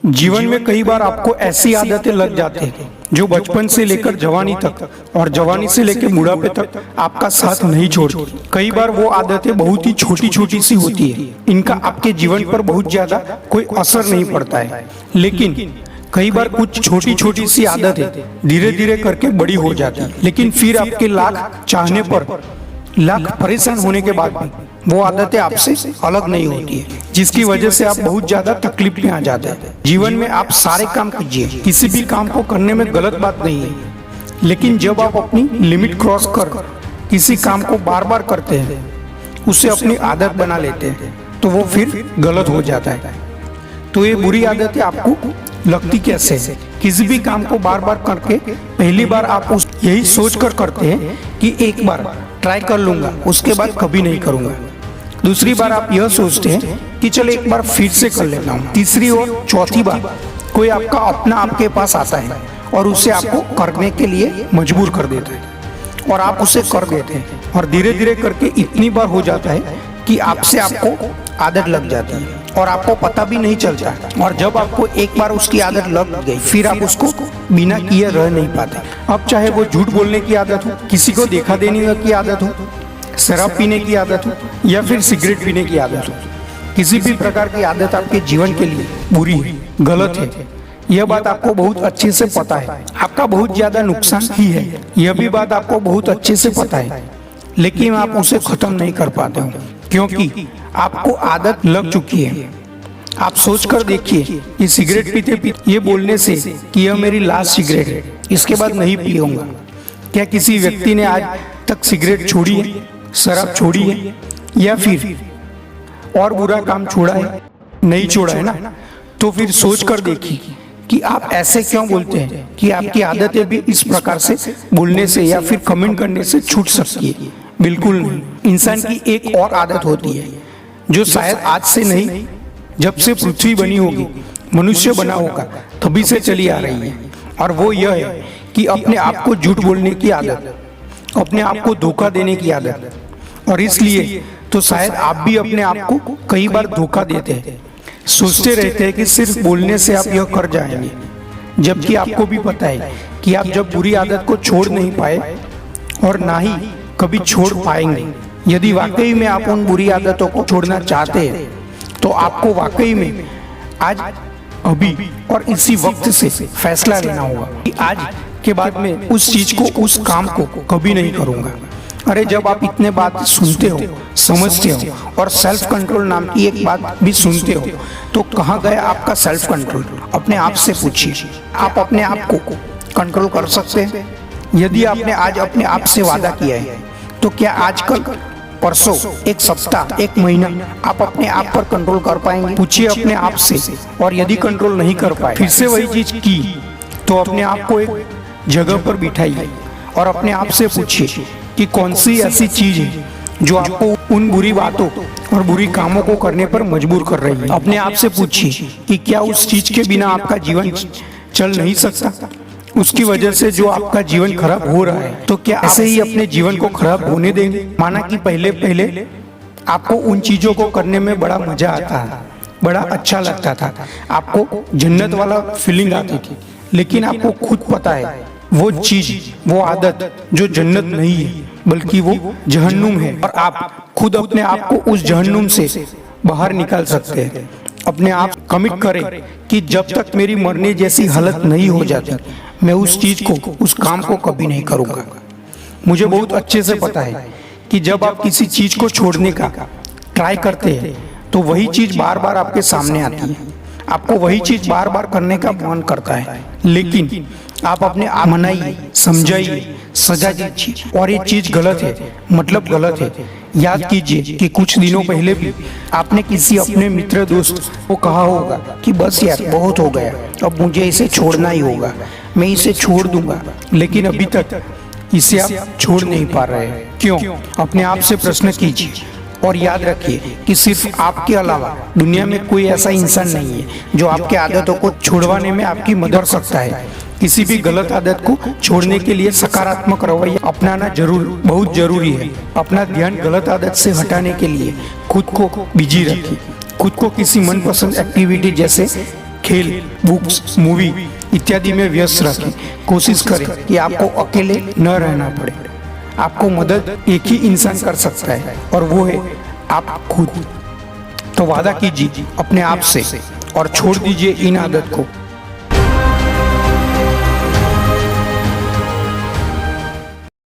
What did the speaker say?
जीवन में कई बार आपको ऐसी आदतें लग जाती हैं जो बचपन से लेकर जवानी तक और जवानी से लेकर बुढ़ापे तक आपका साथ नहीं छोड़ती। कई बार वो आदतें बहुत ही छोटी छोटी सी होती है, इनका आपके जीवन पर बहुत ज्यादा कोई असर नहीं पड़ता है, लेकिन कई बार कुछ छोटी छोटी सी आदतें धीरे धीरे करके बड़ी हो जाती है, लेकिन फिर आपके लाख चाहने पर, लाख परेशान होने के बाद भी वो आदतें आपसे अलग नहीं होती है, जिसकी वजह से आप बहुत ज्यादा तकलीफ में आ जाते हैं। जीवन में आप सारे काम कीजिए, किसी भी काम को करने में गलत बात नहीं है, लेकिन जब आप अपनी लिमिट क्रॉस कर किसी काम को बार बार करते हैं, उसे अपनी आदत बना लेते हैं, तो वो फिर गलत हो जाता है। तो ये बुरी आदतें आपको लगती कैसे है? किसी भी काम को बार बार करके पहली बार आप यही सोच कर करते हैं कि एक बार ट्राई कर लूंगा, उसके बाद कभी नहीं करूंगा। दूसरी बार आप यह सोचते हैं कि चल एक बार फिर से कर लेता हूँ। तीसरी और चौथी बार कोई आपका अपना आपके पास आता है और उसे आपको करने के लिए मजबूर कर देता है और आप उसे कर देते हैं, और धीरे धीरे करके इतनी बार हो जाता है कि आपसे आपको आदत लग जाती है और आपको पता भी नहीं चलता। और जब आपको एक बार उसकी आदत लग गई, फिर आप उसको बिना किए रह नहीं पाते। अब चाहे वो झूठ बोलने की आदत हो, किसी को देखा देने की आदत हो, शराब पीने की आदत हो, या फिर सिगरेट पीने की आदत हो, किसी भी प्रकार की आदत आपके जीवन के लिए बुरी है, गलत है, यह बात आपको बहुत अच्छे से पता है। आपका बहुत ज्यादा नुकसान ही है, यह भी बात आपको बहुत अच्छे से पता है, लेकिन आप उसे खत्म नहीं कर पाते हो क्योंकि आपको आदत लग चुकी है। आप सोच कर देखिए कि सिगरेट पीते पीते ये बोलने से कि यह मेरी लास्ट सिगरेट है, इसके बाद नहीं पीऊंगा, क्या किसी व्यक्ति ने आज तक सिगरेट छोड़ी है, शराब छोड़ी है, या फिर और बुरा काम छोड़ा है? नहीं छोड़ा है ना। तो फिर सोच कर देखिए कि आप ऐसे क्यों बोलते हैं कि आपकी आदतें भी इस प्रकार से बोलने से या फिर कमेंट करने से छूट सकती है। बिल्कुल नहीं। इंसान की एक और आदत होती है जो शायद आज से नहीं, जब से पृथ्वी बनी होगी, मनुष्य बना होगा, तभी से चली आ रही है, और वो यह है कि अपने आप को झूठ बोलने की आदत, अपने आप को धोखा देने की आदत। और इसलिए तो शायद आप भी अपने आप को कई बार धोखा देते हैं, सोचते रहते हैं कि सिर्फ बोलने से आप यह कर जाएंगे, जबकि आपको भी पता है कि आप जब बुरी आदत को छोड़ नहीं पाए और ना ही कभी छोड़ पाएंगे। यदि वाकई में आप उन बुरी आदतों को छोड़ना चाहते हैं तो आपको वाकई में आज, अभी और इसी वक्त से फैसला लेना होगा कि आज के बाद में उस चीज को, उस काम को कभी नहीं करूंगा। अरे जब आप इतने बात सुनते हो, समझते हो और सेल्फ कंट्रोल नाम की एक बात भी सुनते हो, तो कहाँ गया आपका सेल्फ कंट्रोल? अपने आप से पूछिए, आप अपने आप को कंट्रोल कर सकते हैं? यदि आपने आज अपने आप से वादा किया है, तो क्या आजकल, परसों, एक सप्ताह, एक महीना आप अपने आप पर कंट्रोल कर पाएंगे? पूछिए अपने आप से। और यदि कंट्रोल नहीं कर पाए, फिर से वही चीज की, तो अपने आप को एक जगह पर बिठाइए और अपने आप से पूछिए कि कौन सी ऐसी चीज है जो आपको उन बुरी बातों और बुरी कामों को करने पर मजबूर कर रही है। अपने आप से पूछिए कि क्या उस चीज के बिना आपका जीवन चल नहीं सकता? उसकी वजह से जो आपका जीवन खराब हो रहा है, तो क्या ऐसे ही अपने जीवन को खराब होने देंगे? माना कि पहले पहले आपको उन चीजों को करने में बड़ा मजा आता था, बड़ा अच्छा लगता था, आपको जन्नत वाला फीलिंग आती थी, लेकिन आपको खुद पता है वो चीज, वो आदत जो जन्नत नहीं है बल्कि वो जहन्नुम है, और आप खुद अपने आप को उस जहन्नुम से बाहर निकाल सकते हैं। अपने आप कमिट करें कि जब तक मेरी मरने जैसी हालत नहीं हो जाती, मैं उस चीज को, उस काम को कभी नहीं करूंगा। मुझे बहुत अच्छे से पता है कि जब आप किसी चीज को छोड़ने का ट्राई करते हैं तो वही चीज बार बार आपके सामने आती है, आपको वही चीज बार बार करने का मन करता है, लेकिन आप अपने आप मनाइए, समझाइए, सजा दीजिए और ये चीज गलत है, मतलब गलत है। याद कीजिए कि कुछ दिनों पहले भी आपने किसी अपने मित्र, दोस्त को कहा होगा कि बस यार बहुत हो गया, अब मुझे इसे छोड़ना ही होगा, मैं इसे छोड़ दूंगा, लेकिन अभी तक इसे आप छोड़ नहीं पा रहे हैं। क्यों? अपने आप से प्रश्न कीजिए और याद रखिए कि सिर्फ आपके अलावा दुनिया में कोई ऐसा इंसान नहीं है जो आपके आदतों को छुड़वाने में आपकी मदद कर सकता है। किसी भी गलत आदत को छोड़ने के लिए सकारात्मक रवैया अपनाना बहुत जरूरी है। अपना ध्यान गलत आदत से हटाने के लिए खुद को बिजी रखिए। खुद को किसी मनपसंद एक्टिविटी जैसे खेल, बुक्स, मूवी इत्यादि में व्यस्त रखें। कोशिश करें कि आपको अकेले न रहना पड़े। आपको मदद एक ही इंसान कर सकता है और वो है आप खुद। तो वादा कीजिए अपने आप से और छोड़ दीजिए इन आदत को।